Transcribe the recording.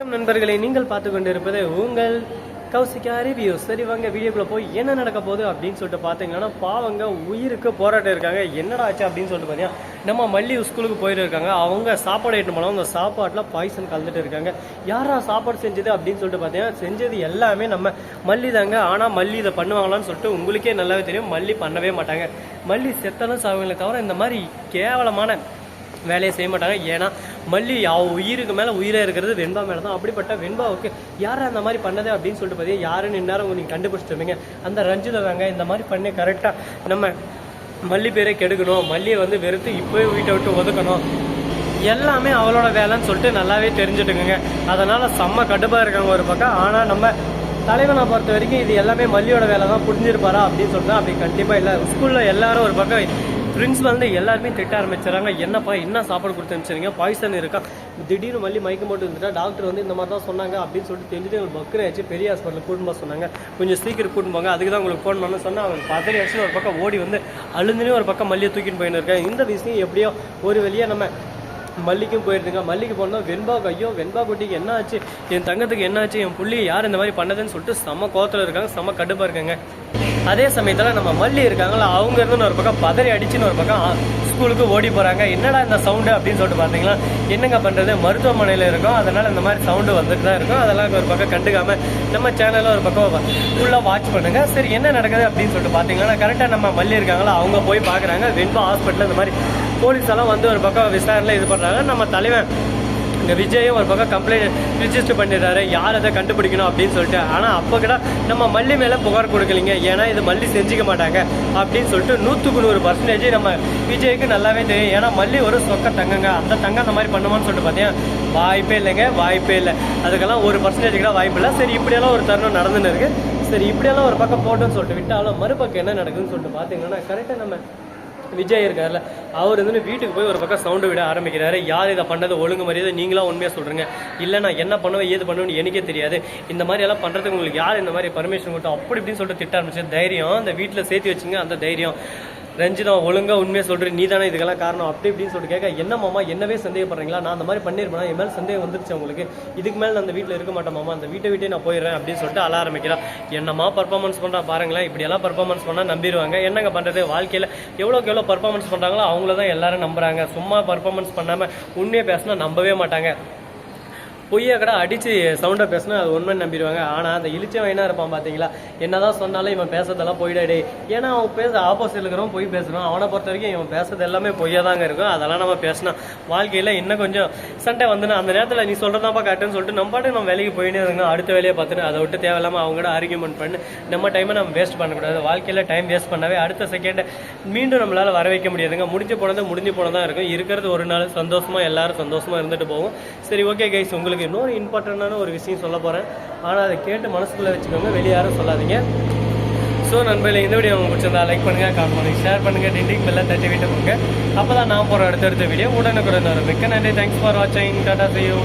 நண்பர்களை நீங்கள் பார்த்து கொண்டிருப்பது உங்கள் கௌசிகா ரிவ்யூ. சரி வாங்க வீடியோக்குள்ள போய் என்ன நடக்க போகுது அப்படின்னு சொல்லிட்டு பார்த்தீங்கன்னா, பாவங்க உயிருக்கு போராட்டம் இருக்காங்க. என்னடா ஆச்சு அப்படின்னு சொல்லிட்டு பார்த்தீங்கன்னா, நம்ம மல்லி ஸ்கூலுக்கு போயிட்டு இருக்காங்க. அவங்க சாப்பாடு எட்டு போனோம், அந்த சாப்பாட்டில் பாய்சன் கலந்துட்டு இருக்காங்க. யாரா சாப்பாடு செஞ்சது அப்படின்னு சொல்லிட்டு பார்த்தீங்கன்னா, செஞ்சது எல்லாமே நம்ம மல்லி தாங்க. ஆனால் மல்லி இதை பண்ணுவாங்களான்னு சொல்லிட்டு உங்களுக்கே நல்லாவே தெரியும், மல்லி பண்ணவே மாட்டாங்க. மல்லி செத்தாலும் சாகுங்களே தவிர இந்த மாதிரி கேவலமான வேலையை செய்ய மாட்டாங்க. ஏன்னா மல்லி உயிருக்கு மேலே உயிராக இருக்கிறது வெண்பா மேலே தான். அப்படிப்பட்ட வெண்பாவுக்கு யார் அந்த மாதிரி பண்ணதே அப்படின்னு சொல்லிட்டு பார்த்தீங்கன்னா, யாருன்னு இந்நேரம் நீங்கள் கண்டுபிடிச்சிருப்பீங்க. அந்த ரஞ்சிதா தாங்க இந்த மாதிரி பண்ணி கரெக்டாக நம்ம மல்லி பேரை கெடுக்கணும், மல்லியை வெறுத்து இப்போவே வீட்டை விட்டு ஒதுக்கணும், எல்லாமே அவளோட வேலைன்னு சொல்லிட்டு நல்லாவே தெரிஞ்சுட்டுங்க. அதனால் செம்ம கடுப்பாக இருக்காங்க ஒரு பக்கம். ஆனால் நம்ம தலைவனை பொறுத்த வரைக்கும் இது எல்லாமே மல்லியோட வேலை தான், புரிஞ்சிருப்பாரா அப்படின்னு சொல்லிட்டு அப்படி கண்டிப்பாக இல்லை. ஸ்கூலில் எல்லாரும் ஒரு பக்கம் பிரின்ஸிபல் எல்லாருமே திட்ட ஆரம்பிச்சிடறாங்க. என்னப்பா என்ன சாப்பாடு கொடுத்து அனுப்பிச்சிருங்க, பாய்சன் இருக்கா, திடீர்னு மல்லி மயக்கம் போட்டு இருந்துட்டா டாக்டர் இந்த மாதிரி தான் சொன்னாங்க அப்படின்னு சொல்லிட்டு தெரிஞ்சுட்டு எங்களுக்கு பக்கரை ஆச்சு. பெரிய ஹாஸ்பிட்டலுக்கு கூட்டின்னு போக சொன்னாங்க, கொஞ்சம் சீக்கிரம் கூட்டின்னு போங்க, அதுக்கு தான் உங்களுக்கு ஃபோன் பண்ண சொன்னால் அவங்க பதறி ஆச்சு. ஒரு பக்கம் ஓடி அழுந்துனே ஒரு பக்கம் மல்லியை தூக்கின்னு போயின்னு இருக்கேன். இந்த விஷயம் எப்படியோ ஒரு வழியாக நம்ம மல்லிக்கும் போயிருந்துங்க. மல்லிக்கு போனோம் வெண்பாவுக்கு, ஐயோ வெண்பா குட்டிக்கு என்ன ஆச்சு, என் தங்கத்துக்கு என்ன ஆச்சு, என் புள்ளி யார் இந்த மாதிரி பண்ணதுன்னு சொல்லிட்டு செம்ம கோவத்தில் இருக்காங்க, செம்ம கடுப்பாக இருக்காங்க. அதே சமயத்தில் நம்ம மல்லி இருக்காங்களா, அவங்க இருந்து ஒரு பக்கம் பதறி அடிச்சுன்னு ஒரு பக்கம் ஸ்கூலுக்கு ஓடி போகிறாங்க. என்னடா இந்த சவுண்டு அப்படின்னு சொல்லிட்டு பார்த்தீங்கன்னா, என்னங்க பண்ணுறது, மருத்துவமனையில் இருக்கும், அதனால் இந்த மாதிரி சவுண்டு வந்துட்டு தான் இருக்கும். அதெல்லாம் ஒரு பக்கம் கண்டுக்காமல் நம்ம சேனலில் ஒரு பக்கம் ஃபுல்லாக வாட்ச் பண்ணுங்கள். சரி என்ன நடக்குது அப்படின்னு சொல்லிட்டு பார்த்தீங்கன்னா, கரெக்டாக நம்ம மல்லி இருக்காங்களா அவங்க போய் பார்க்குறாங்க. வெண்பா ஹாஸ்பிட்டலில் இந்த மாதிரி போலீஸ் எல்லாம் ஒரு பக்கம் விசாரணையில் இது பண்ணுறாங்க. நம்ம தலைவன் இங்கே விஜயும் ஒரு பக்கம் கம்ப்ளைண்ட் ரிஜிஸ்டர் பண்ணிடுறாரு, யார் அதை கண்டுபிடிக்கணும் அப்படின்னு சொல்லிட்டு. ஆனால் அப்போ கூட நம்ம மல்லி மேலே புகார் கொடுக்கலிங்க, ஏன்னா இது மல்லி செஞ்சுக்க மாட்டாங்க அப்படின்னு சொல்லிட்டு 100% நம்ம விஜய்க்கு நல்லாவே தெரியும். ஏன்னா மல்லி ஒரு சொக்க தங்கங்க, அந்த தங்கம் அந்த மாதிரி பண்ணுவான்னு சொல்லிட்டு பார்த்தீங்கன்னா வாய்ப்பே இல்லைங்க, வாய்ப்பே இல்லை. அதுக்கெல்லாம் 1% கூட வாய்ப்பு இல்லை. சரி இப்படியெல்லாம் ஒரு தருணம் நடந்துன்னு இருக்கு. சரி இப்படியெல்லாம் ஒரு பக்கம் போட்டோன்னு சொல்லிட்டு விட்டாலும் மறுபக்கம் என்ன நடக்குதுன்னு சொல்லிட்டு பார்த்தீங்கன்னா, கரெக்டாக நம்ம விஜய் இருக்கார்ல, அவர் வீட்டுக்கு போய் ஒரு பக்கம் சவுண்டு விட ஆரம்பிக்கிறாரு. யார் இதை பண்ணது, ஒழுங்கு மரியாதை நீங்களாம் உண்மையாக சொல்கிறீங்க, இல்லை நான் என்ன பண்ணுவேன் ஏது பண்ணுவேன்னு எனக்கே தெரியாது, இந்த மாதிரி எல்லாம் பண்ணுறதுக்கு உங்களுக்கு யார் இந்த மாதிரி பர்மிஷன் கொடுத்தோம் அப்படி இப்படின்னு சொல்லிட்டு திட்ட ஆரம்பிச்சு. தைரியம் அந்த வீட்டில் சேர்த்து வச்சுங்க, அந்த தைரியம். ரஞ்சிதா ஒழுங்காக உண்மையாக சொல்கிறேன், நீ தானே இதுக்கெல்லாம் காரணம் அப்படி இப்படின்னு சொல்லிட்டு கேட்க, என்ன மாமா என்னவே சந்தேகப்படுறீங்களா, நான் அந்த மாதிரி பண்ணியிருப்பேன், என் மேலே சந்தேகம் வந்துருச்சு உங்களுக்கு, இதுக்கு மேலே நான் அந்த வீட்டில் இருக்க மாட்டேன் மாமா, அந்த வீட்டை நான் போயிடுறேன் அப்படின்னு சொல்லிட்டு அழ ஆரம்பிக்கிறான். என்னம்மா பர்ஃபார்மன்ஸ் பண்ணுறா பாருங்களேன், இப்படியெல்லாம் பர்ஃபார்மன்ஸ் பண்ணால் நம்பிடுவாங்க. என்னங்க பண்ணுறது, வாழ்க்கையில் எவ்வளோக்கு எவ்வளோ பர்ஃபார்மன்ஸ் பண்ணுறாங்களோ அவங்கள தான் எல்லாரும் நம்புகிறாங்க. சும்மா பர்ஃபார்மன்ஸ் பண்ணாமல் உண்மையை பேசினா நம்பவே மாட்டாங்க. பொய்யை கடை அடித்து சவுண்டை பேசினா அது உண்மை நம்பிடுவாங்க. ஆனால் அந்த இழிச்சவனா இருப்பான் பார்த்தீங்களா, என்னதான் சொன்னாலும் இவன் பேசுறதெல்லாம் பொய்டாடே, ஏன்னா அவன் பேச ஆப்போசிட் இருக்கிறவன் பொய் பேசுகிறான். அவனை பொறுத்த வரைக்கும் இவன் பேசுறது எல்லாமே பொய்யா தாங்க இருக்கும். அதெல்லாம் நம்ம பேசினா வாழ்க்கையில் இன்னும் கொஞ்சம் சண்டை வந்துன்னா அந்த நேரத்தில் நீ சொல்கிறதாப்பா கரெக்டுன்னு சொல்லிட்டு நம்ம பாட்டு நம்ம வேலைக்கு போயினே இருங்க, அடுத்த வேலையை பார்த்துட்டு அதை விட்டு தேவையில்லாமல் அவங்களோட ஆர்கியூமெண்ட் பண்ணி நம்ம டைமை நம்ம வேஸ்ட் பண்ணக்கூடாது. வாழ்க்கையில் டைம் வேஸ்ட் பண்ணவே அடுத்த செகண்ட் மீண்டும் நம்மளால் வர வைக்க முடியாதுங்க. முடிஞ்சு போனதான் இருக்கும். இருக்கிறது ஒரு நாள் சந்தோஷமாக எல்லாரும் சந்தோஷமாக இருந்துட்டு போவோம். சரி ஓகே கைஸ், உங்களுக்கு இன்னொரு இம்பார்ட்டண்டான ஒரு விஷயம் சொல்ல போகிறேன். ஆனால் அதை கேட்டு மனசுக்குள்ளே வச்சுக்கோங்க, வெளியே யாரும் சொல்லாதீங்க. ஸோ நண்பர்களே, இந்த வீடியோ உங்களுக்கு பிடிச்சிருந்தா லைக் பண்ணுங்கள், கமெண்ட் பண்ணுங்கள், ஷேர் பண்ணுங்கள், டிண்டிங் பெல்லை தட்டி விட்டு போங்க. அப்போ தான் நான் போகிற அடுத்தடுத்த வீடியோ உடனுக்குடன் வரும். மிக்க நன்றி, தேங்க்ஸ் ஃபார் வாட்சிங், டாடா, see you.